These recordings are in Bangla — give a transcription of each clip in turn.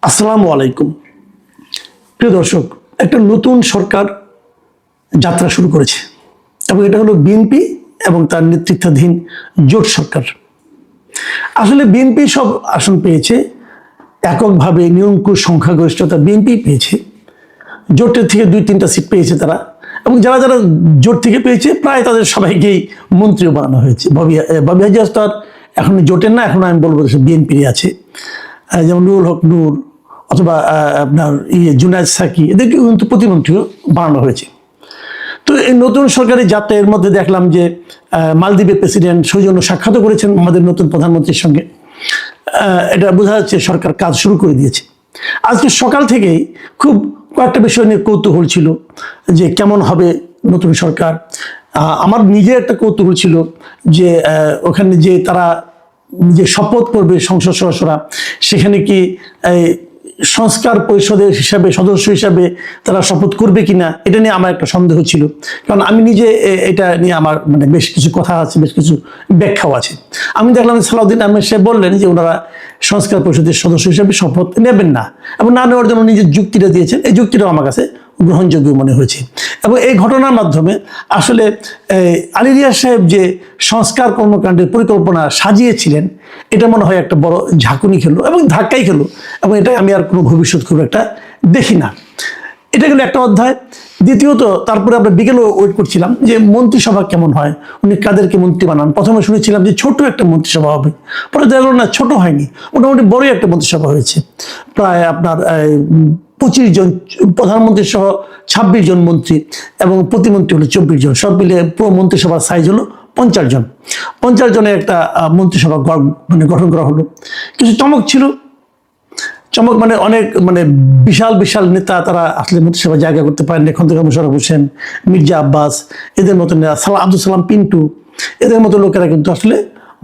আসসালামু আলাইকুম। প্রিয় দর্শক, একটা নতুন সরকার যাত্রা শুরু করেছে এবং এটা হলো বিএনপি এবং তার নেতৃত্বাধীন জোট সরকার। আসলে বিএনপি সব আসন পেয়েছে, এককভাবে নিরঙ্কুশ সংখ্যাগরিষ্ঠতা বিএনপি পেয়েছে। জোটের থেকে 2-3টা সিট পেয়েছে তারা, এবং যারা যারা জোট থেকে পেয়েছে প্রায় তাদের সবাইকেই মন্ত্রীও বানানো হয়েছে। ববি হাজি আস্তার এখন জোটের না, এখন আমি বলবো বিএনপিরই আছে। যেমন নুরুল হক নূর অথবা আপনার জুনায়েদ সাকি, এদেরকে কিন্তু প্রতিমন্ত্রীও বানানো হয়েছে। তো এই নতুন সরকারি যাত্রা, এর মধ্যে দেখলাম যে মালদ্বীপের প্রেসিডেন্ট সৌজন্য সাক্ষাৎ করেছেন আমাদের নতুন প্রধানমন্ত্রীর সঙ্গে। এটা বোঝা যাচ্ছে সরকার কাজ শুরু করে দিয়েছে। আজকে সকাল থেকেই খুব কয়েকটা বিষয় নিয়ে কৌতূহল ছিল যে কেমন হবে নতুন সরকার। আমার নিজের একটা কৌতূহল ছিল যে ওখানে যে তারা যে শপথ করবে সংসদ সদস্যরা, সেখানে কি সংস্কার পরিষদের হিসাবে সদস্য হিসাবে তারা শপথ করবে কিনা, এটা নিয়ে আমার একটা সন্দেহ ছিল। কারণ আমি নিজে এটা নিয়ে আমার বেশ কিছু কথা আছে, বেশ কিছু ব্যাখ্যাও আছে। আমি দেখলাম সালাউদ্দিন আহমেদ সাহেব বললেন যে ওনারা সংস্কার পরিষদের সদস্য হিসাবে শপথ নেবেন না, এবং না নেওয়ার জন্য নিজের যুক্তিটা দিয়েছেন। এই যুক্তিটাও আমার কাছে গ্রহণযোগ্য মনে হয়েছে। এবং এই ঘটনার মাধ্যমে আসলে আলী রিয়াজ সাহেব যে সংস্কার কর্মকাণ্ডের পরিকল্পনা সাজিয়েছিলেন, এটা মনে হয় একটা বড় ঝাঁকুনি খেলো এবং ধাক্কাই খেলো, এবং এটা আমি আর কোনো ভবিষ্যৎ খুব একটা দেখি না। এটা গেলো একটা অধ্যায়। দ্বিতীয়ত, তারপরে আমরা বিকেলেও ওয়েট করছিলাম যে মন্ত্রিসভা কেমন হয়, উনি কাদেরকে মন্ত্রী বানান। প্রথমে শুনেছিলাম যে ছোট একটা মন্ত্রিসভা হবে, পরে দেখা গেল না, ছোট হয়নি, মোটামুটি বড়ই একটা মন্ত্রিসভা হয়েছে। প্রায় আপনার 25 জন, প্রধানমন্ত্রী সহ 26 জন মন্ত্রী এবং প্রতিমন্ত্রী হলো 24 জন, সব মিলে পুরো মন্ত্রিসভার সাইজ হলো 50 জন। 50 জনের একটা মন্ত্রিসভা গঠন করা হলো। কিছু চমক ছিল। চমক অনেক বিশাল বিশাল নেতা তারা আসলে মন্ত্রিসভায় জায়গা করতে পারেন। খন্দকার মোশাররফ হোসেন, মির্জা আব্বাস, এদের মতো আব্দুল সালাম পিন্টু, এদের মতো লোকেরা কিন্তু আসলে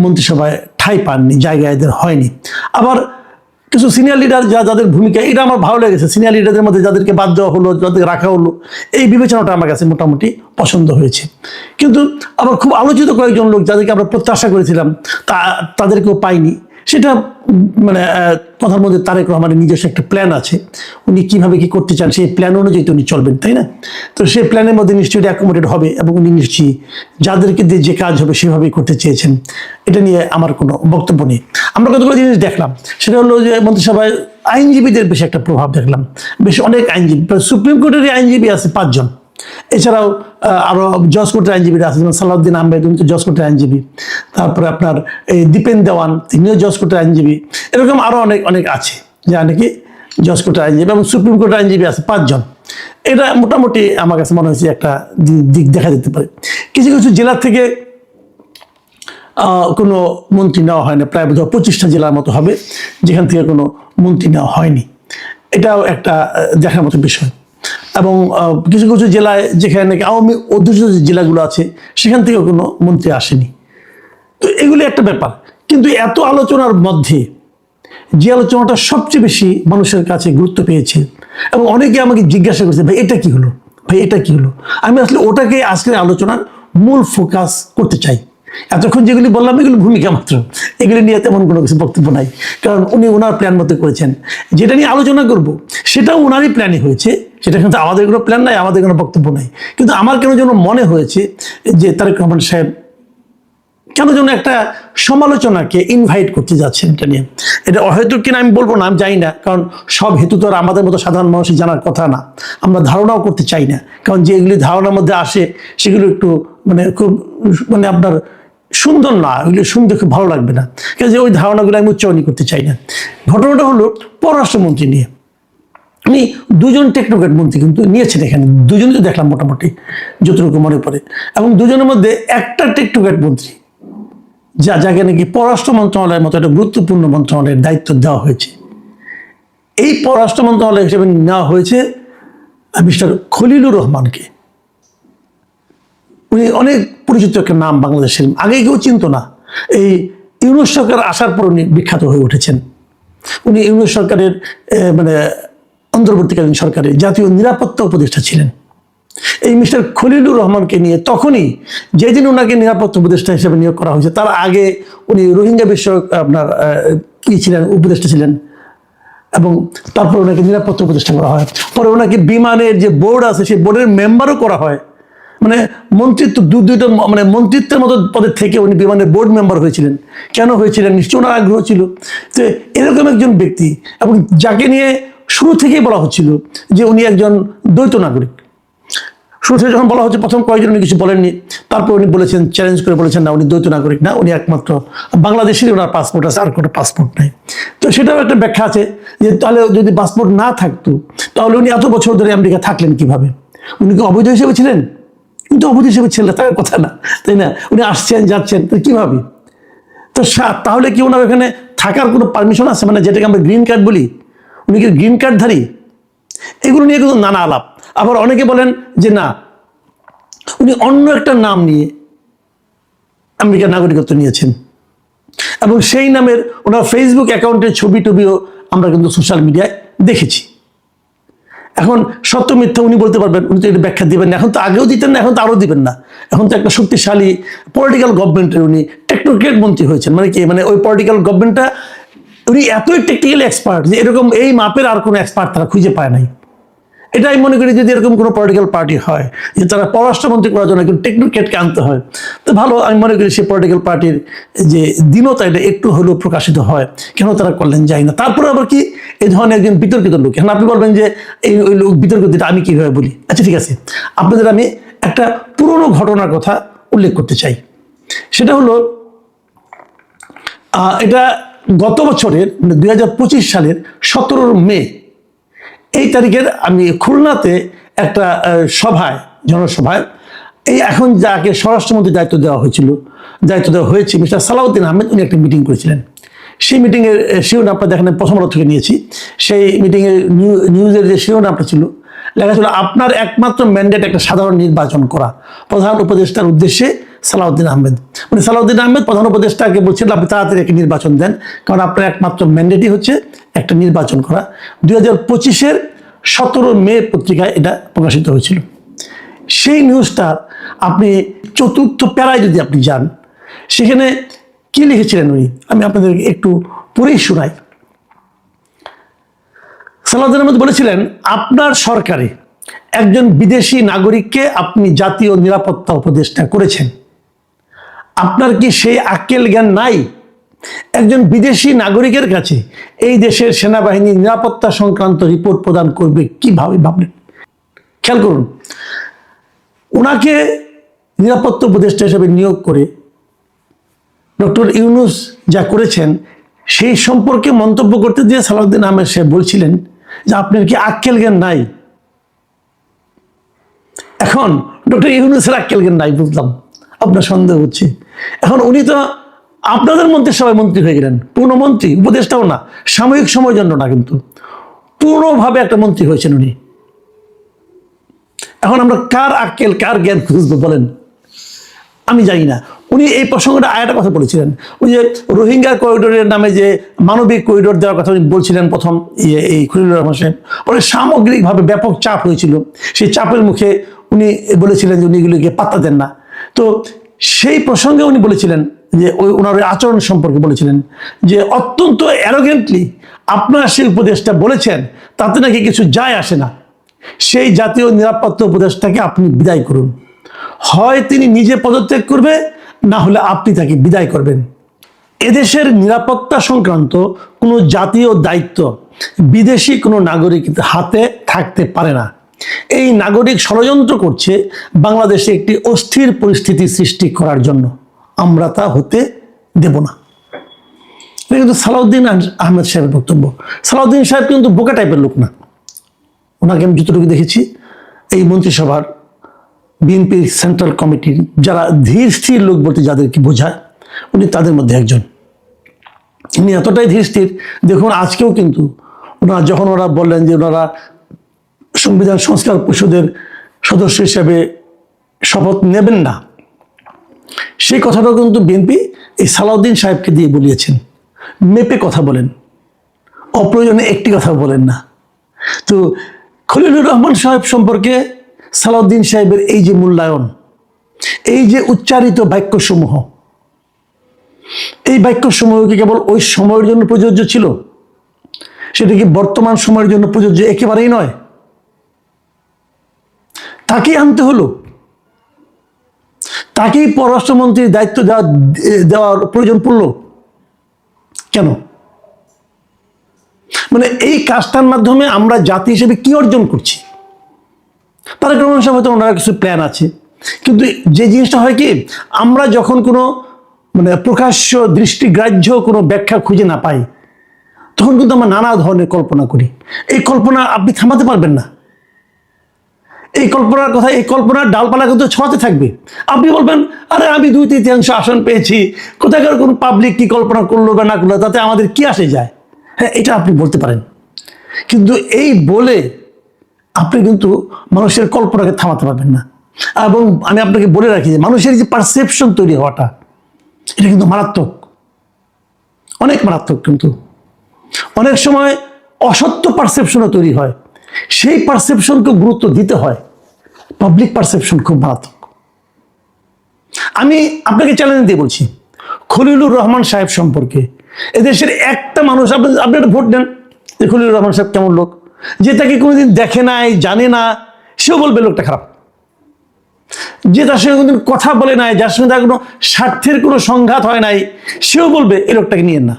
মন্ত্রিসভায় ঠাঁই পাননি, জায়গা এদের হয়নি। আবার কিছু সিনিয়র লিডার যাদের ভূমিকা, এটা আমার ভালো লেগেছে। সিনিয়র লিডারদের মধ্যে যাদেরকে বাদ দেওয়া হলো, যাদেরকে রাখা হলো, এই বিবেচনাটা আমার কাছে মোটামুটি পছন্দ হয়েছে। কিন্তু আবার খুব আলোচিত কয়েকজন লোক যাদেরকে আমরা প্রত্যাশা করেছিলাম তাদেরকেও পাইনি। সেটা প্রধানমন্ত্রী তারেক রহমানের নিজস্ব একটা প্ল্যান আছে, উনি কিভাবে কি করতে চান সেই প্ল্যান অনুযায়ী তো উনি চলবেন, তাই না? তো সেই প্ল্যানের মধ্যে নিশ্চয়ই অ্যাকোমোডেট হবে, এবং উনি নিশ্চয়ই যাদেরকে দিয়ে যে কাজ হবে সেভাবেই করতে চেয়েছেন। এটা নিয়ে আমার কোনো বক্তব্য নেই। আমরা কতগুলো জিনিস দেখলাম, সেটা হলো যে মন্ত্রিসভায় আইনজীবীদের বেশি একটা প্রভাব দেখলাম। বেশ অনেক আইনজীবী, সুপ্রিম কোর্টের আইনজীবী আছে 5 জন, এছাড়াও আরো জজ কোর্টের আইনজীবীরা আছে, যেমন সালাউদ্দিন আহমেদ, উনি তো জজ কোর্টের আইনজীবী। তারপরে আপনার এই দীপেন দেওয়ান, তিনিও জজ কোর্টের আইনজীবী। এরকম আরো অনেক অনেক আছে যা নাকি জজ কোর্টের আইনজীবী, এবং সুপ্রিম কোর্টের আইনজীবী আছে 5 জন। এটা মোটামুটি আমার কাছে মনে হয়েছে একটা দিক দেখা যেতে পারে। কিছু কিছু জেলা থেকে কোনো মন্ত্রী নেওয়া হয় না, প্রায় 25টা জেলার মতো হবে যেখান থেকে কোনো মন্ত্রী নেওয়া হয়নি। এটাও একটা দেখার মতো বিষয়। এবং কিছু কিছু জেলায় যেখানে নাকি আওয়ামী অধ্যুষিত জেলাগুলো আছে, সেখান থেকেও কোনো মন্ত্রী আসেনি। তো এগুলি একটা ব্যাপার। কিন্তু এত আলোচনার মধ্যে যে আলোচনাটা সবচেয়ে বেশি মানুষের কাছে গুরুত্ব পেয়েছে, এবং অনেকে আমাকে জিজ্ঞাসা করছে, ভাই এটা কি হলো, ভাই এটা কি হলো। আমি আসলে ওটাকে আজকের আলোচনার মূল ফোকাস করতে চাই। এতক্ষণ যেগুলি বললাম এগুলো ভূমিকা মাত্র, এগুলি নিয়ে তেমন কোনো কিছু বক্তব্য নাই। কারণ উনি ওনার প্ল্যান মতো করেছেন। যেটা নিয়ে আলোচনা করব সেটাও ওনারই প্ল্যানই হয়েছে, সেটা কিন্তু আমাদের কোনো প্ল্যান নাই, আমাদের কোনো বক্তব্য নাই। কিন্তু আমার কেন যেন মনে হয়েছে যে তারেক রহমান সাহেব কেন যেন একটা সমালোচনাকে ইনভাইট করতে যাচ্ছেন এটা নিয়ে। এটা অহেতুক কিনা আমি বলবো না, আমি জানি না, কারণ সব হেতু তো আর আমাদের মতো সাধারণ মানুষের জানার কথা না। আমরা ধারণাও করতে চাই না, কারণ যেগুলি ধারণার মধ্যে আসে সেগুলো একটু খুব আপনার সুন্দর না, ওইগুলো শুনতে খুব ভালো লাগবে না, কাজে ওই ধারণাগুলো আমি উচ্চারণই করতে চাই না। ঘটনাটা হলো পররাষ্ট্রমন্ত্রী নিয়ে। উনি 2 জন টেকনোক্র্যাট মন্ত্রী কিন্তু নিয়েছেন এখানে, 2 জনই তো দেখলাম মোটামুটি যতটুকু মনে পড়ে, এবং 2 জনের মধ্যে একটা টেকনোক্র্যাট মন্ত্রী যাকে নাকি পররাষ্ট্র মন্ত্রণালয়ের মতো একটা গুরুত্বপূর্ণ মন্ত্রণালয়ের দায়িত্ব দেওয়া হয়েছে। এই পররাষ্ট্র মন্ত্রণালয় হিসেবে নেওয়া হয়েছে মিস্টার খলিলুর রহমানকে। উনি অনেক পরিচিত একটা নাম বাংলাদেশের, আগে কেউ চিনত না। এই ইউনূস সরকার আসার পর উনি বিখ্যাত হয়ে উঠেছেন। উনি ইউনূস সরকারের অন্তর্বর্তীকালীন সরকারের জাতীয় নিরাপত্তা উপদেষ্টা ছিলেন। এই মিস্টার খলিলুর রহমানকে নিয়ে তখনই, যেদিন ওনাকে নিরাপত্তা উপদেষ্টা হিসেবে নিয়োগ করা হয়েছে, তার আগে উনি রোহিঙ্গা বিষয়ক কি ছিলেন, উপদেষ্টা ছিলেন, এবং তারপর ওনাকে নিরাপত্তা প্রতিষ্ঠা করা হয়। পরে ওনাকে বিমানের যে বোর্ড আছে সেই বোর্ডের মেম্বারও করা হয়। মানে মন্ত্রিত্ব দুইটা মানে মন্ত্রিত্বের মতো পদের থেকে উনি বিমানের বোর্ড মেম্বার হয়েছিলেন। কেন হয়েছিলেন? নিশ্চয় ওনার আগ্রহ ছিল। তো এরকম একজন ব্যক্তি, এবং যাকে নিয়ে শুরু থেকেই বলা হচ্ছিল যে উনি একজন দ্বৈত নাগরিক। শুরু থেকে যখন বলা হচ্ছে, প্রথম কয়েকজন উনি কিছু বলেননি, তারপর উনি বলেছেন, চ্যালেঞ্জ করে বলেছেন, না উনি দ্বৈত নাগরিক না, উনি একমাত্র বাংলাদেশেরই ওনার পাসপোর্ট আছে, আর কোনো পাসপোর্ট নাই। তো সেটাও একটা ব্যাখ্যা আছে যে তাহলে যদি পাসপোর্ট না থাকতো তাহলে উনি এত বছর ধরে আমেরিকা থাকলেন কিভাবে? উনি কি অবৈধ হিসেবে ছিলেন? কিন্তু অবৈধ হিসেবে ছিলেন, তার কথা না, তাই না? উনি আসছেন যাচ্ছেন, তো কিভাবে? তো তাহলে কি ওনার ওখানে থাকার কোনো পারমিশন আছে? মানে যেটাকে আমরা গ্রিন কার্ড বলি, উনি কি গ্রিন কার্ডধারী? এগুলো নিয়ে কিন্তু নানা আলাপ। আবার অনেকে বলেন যে না, উনি অন্য একটা নাম নিয়ে আমেরিকার নাগরিকত্ব নিয়েছেন, এবং সেই নামের ওনার ফেসবুক অ্যাকাউন্টের ছবি টবিও আমরা কিন্তু সোশ্যাল মিডিয়ায় দেখেছি। এখন সত্য মিথ্যা উনি বলতে পারবেন, উনি তো এটা ব্যাখ্যা দিবেন না। এখন তো আগেও দিতেন না, এখন তো আরও দিবেন না। এখন তো একটা শক্তিশালী পলিটিক্যাল গভর্নমেন্টের উনি টেকনোক্রেট মন্ত্রী হয়েছেন। মানে কি, মানে ওই পলিটিক্যাল গভর্নমেন্টটা উনি এতই টেকনিক্যাল এক্সপার্ট যে এরকম এই মাপের আর কোনো এক্সপার্ট তারা খুঁজে পায় নাই। এটা আমি মনে করি যদি এরকম কোনো পলিটিক্যাল পার্টি হয় যে তারা পররাষ্ট্রমন্ত্রী করার জন্য একজন টেকনোক্রেটকে আনতে হয়, তো ভালো। আমি মনে করি সেই পলিটিক্যাল পার্টির যে দীনতা এটা একটু হলেও প্রকাশিত হয়, কেন তারা করলেন যাই না। তারপরে আবার কি, এই ধরনের একজন বিতর্কিত লোক, এখন আপনি বলবেন যে এই ওই লোক বিতর্কিত, আমি কীভাবে বলি? আচ্ছা ঠিক আছে, আপনাদের আমি একটা পুরনো ঘটনার কথা উল্লেখ করতে চাই। সেটা হলো এটা গত বছরের 2025 সালের 17 মে এই তারিখের আমি খুলনাতে একটা সভায়, জনসভায়, এই এখন যাকে স্বরাষ্ট্রমন্ত্রীর দায়িত্ব দেওয়া হয়েছে মিস্টার সালাউদ্দিন আহমেদ, উনি একটা মিটিং করেছিলেন। সেই মিটিংয়ের শিরোনামটা দেখেন, প্রথম আলো থেকে নিয়েছি। সেই মিটিংয়ের নিউজের যে শিরোনামটা ছিল, লেখা ছিল আপনার একমাত্র ম্যান্ডেট একটা সাধারণ নির্বাচন করা, প্রধান উপদেষ্টার উদ্দেশ্যে সালাউদ্দিন আহমেদ। মানে সালাউদ্দিন আহমেদ প্রধান উপদেষ্টাকে বলছিলেন আপনি তাড়াতাড়ি একটা নির্বাচন দেন, কারণ আপনার একমাত্র ম্যান্ডেটই হচ্ছে একটা নির্বাচন করা। 2025-এর 17 মে পত্রিকায় এটা প্রকাশিত হয়েছিল। সেই নিউজটা আপনি চতুর্থ প্যারায় যদি আপনি যান, সেখানে কি লিখেছিলেন উনি, আমি আপনাদেরকে একটু পড়েই শোনাই। সালাউদ্দিন আহমেদ বলেছিলেন, আপনার সরকারে একজন বিদেশি নাগরিককে আপনি জাতীয় নিরাপত্তা উপদেষ্টা করেছেন। আপনার কি সেই আক্কেল জ্ঞান নাই? একজন বিদেশি নাগরিকের কাছে এই দেশের সেনাবাহিনী নিরাপত্তা সংক্রান্ত রিপোর্ট প্রদান করবে কিভাবে ভাবলেন? খেয়াল করুন, ওনাকে নিরাপত্তা উপদেষ্টা হিসেবে নিয়োগ করে ডক্টর ইউনূস যা করেছেন সেই সম্পর্কে মন্তব্য করতে দিয়ে সালাউদ্দিন আহমেদ সাহেব বলছিলেন যে আপনার কি আক্কেল জ্ঞান নাই? এখন ডক্টর ইউনূসের আক্কেল জ্ঞান নাই বুঝলাম, আপনার সন্দেহ হচ্ছে। এখন উনি তো আপনাদের মন্ত্রিসভায় মন্ত্রী হয়ে গেলেন, পূর্ণমন্ত্রী, উপদেষ্টাও না, সাময়িক সময়ের জন্য না, কিন্তু পূর্ণভাবে একটা মন্ত্রী হয়েছেন উনি। এখন আমরা কার আক্কেল কার জ্ঞান খুঁজবো বলেন? আমি জানি না। উনি এই প্রসঙ্গটা আরেকটা কথা বলেছিলেন, ওই যে রোহিঙ্গা করিডোরের নামে যে মানবিক করিডোর দেওয়ার কথা উনি বলছিলেন প্রথম, এই খলিলুর রহমান সাহেব, পরে সামগ্রিকভাবে ব্যাপক চাপ হয়েছিল। সেই চাপের মুখে উনি বলেছিলেন যে উনি এগুলিকে পাত্তা দেন না। তো সেই প্রসঙ্গে উনি বলেছিলেন যে ওনার আচরণ সম্পর্কে বলেছিলেন যে অত্যন্ত অ্যারোগেন্টলি আপনার সেই উপদেশটা বলেছেন, তাতে নাকি কিছু যায় আসে না। সেই জাতীয় নিরাপত্তা উপদেষ্টাকে আপনি বিদায় করুন, হয় তিনি নিজে পদত্যাগ করবে, না হলে আপনি তাকে বিদায় করবেন। এদেশের নিরাপত্তা সংক্রান্ত কোনো জাতীয় দায়িত্ব বিদেশি কোনো নাগরিকের হাতে থাকতে পারে না। এই নাগরিক ষড়যন্ত্র করছে বাংলাদেশে একটি অস্থির পরিস্থিতি সৃষ্টি করার জন্য, আমরা তা হতে দেব না। এটা কিন্তু সালাউদ্দিন আহমেদ সাহেবের বক্তব্য। সালাউদ্দিন সাহেব কিন্তু বোকা টাইপের লোক না, ওনাকে আমি যতটুকু দেখেছি এই মন্ত্রিসভার বিএনপির সেন্ট্রাল কমিটির যারা ধীর স্থির লোক বলতে যাদেরকে বোঝায়, উনি তাদের মধ্যে একজন। উনি এতটাই ধীর স্থির, দেখুন আজকেও কিন্তু ওনারা যখন ওরা বললেন যে ওনারা সংবিধান সংস্কার পরিষদের সদস্য হিসেবে শপথ নেবেন না, সেই কথাটাও কিন্তু বিএনপি এই সালাউদ্দিন সাহেবকে দিয়ে বলিয়েছেন। মেপে কথা বলেন, অপ্রয়োজনে একটি কথা বলেন না। তো খলিলুর রহমান সাহেব সম্পর্কে সালাউদ্দিন সাহেবের এই যে মূল্যায়ন, এই যে উচ্চারিত বাক্যসমূহ, এই বাক্যসমূহ কি কেবল ওই সময়ের জন্য প্রযোজ্য ছিল? সেটা কি বর্তমান সময়ের জন্য প্রযোজ্য? একেবারেই নয়। তাকেই আনতে হলো, তাকেই পররাষ্ট্রমন্ত্রীর দায়িত্ব দেওয়ার প্রয়োজন পড়লো কেন? মানে এই কাজটার মাধ্যমে আমরা জাতি হিসেবে কি অর্জন করছি? তারা কোনো হয়তো ওনারা কিছু প্ল্যান আছে, কিন্তু যে জিনিসটা হয় কি, আমরা যখন কোনো মানে প্রকাশ্য দৃষ্টিগ্রাহ্য কোনো ব্যাখ্যা খুঁজে না পাই, তখন কিন্তু আমরা নানা ধরনের কল্পনা করি। এই কল্পনা আপনি থামাতে পারবেন না। এই কল্পনার কথা, এই কল্পনার ডালপালা কিন্তু ছড়াতে থাকবে। আপনি বলবেন, আরে আমি 2/3 আসন পেয়েছি, কোথাকার কোন পাবলিক কি কল্পনা করলো বা না করলো, তাতে আমাদের কি আসে যায়? হ্যাঁ, এটা আপনি বলতে পারেন, কিন্তু এই বলে আপনি কিন্তু মানুষের কল্পনাকে থামাতে পারবেন না। এবং আমি আপনাকে বলে রাখি যে মানুষের যে পারসেপশন তৈরি হওয়াটা, এটা কিন্তু মারাত্মক, অনেক মারাত্মক। কিন্তু অনেক সময় অসত্য পারসেপশনও তৈরি হয়, সেই পারসেপশনকে গুরুত্ব দিতে হয়। পাবলিক পারসেপশন খুব মারাত্মক। আমি আপনাকে চ্যালেঞ্জ দিয়ে বলছি, খলিলুর রহমান সাহেব সম্পর্কে এদেশের একটা মানুষ, আপনি একটা ভোট দেন যে খলিলুর রহমান সাহেব কেমন লোক, যে তাকে কোনোদিন দেখে নাই, জানে না, সেও বলবে লোকটা খারাপ। যে তার সঙ্গে কোনোদিন কথা বলে নাই, যার সঙ্গে তার কোনো স্বার্থের কোনো সংঘাত হয় নাই, সেও বলবে এই লোকটাকে নিয়েন না।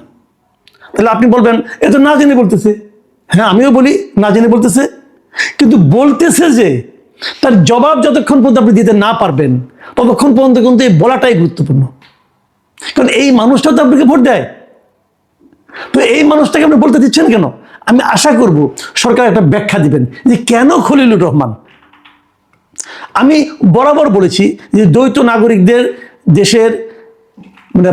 তাহলে আপনি বলবেন এ তো না জেনে বলতেছে। হ্যাঁ, আমিও বলি না জেনে বলতেছে, কিন্তু বলতেছে যে তার জবাব যতক্ষণ পর্যন্ত আপনি দিতে না পারবেন, ততক্ষণ পর্যন্ত কিন্তু এই বলাটাই গুরুত্বপূর্ণ। কারণ এই মানুষটা তো আপনাকে ভোট দেয়, তো এই মানুষটাকে আপনি বলতে দিচ্ছেন কেন? আমি আশা করব সরকার একটা ব্যাখ্যা দিবেন যে কেন খলিলুর রহমান। আমি বরাবর বলেছি যে দ্বৈত নাগরিকদের দেশের মানে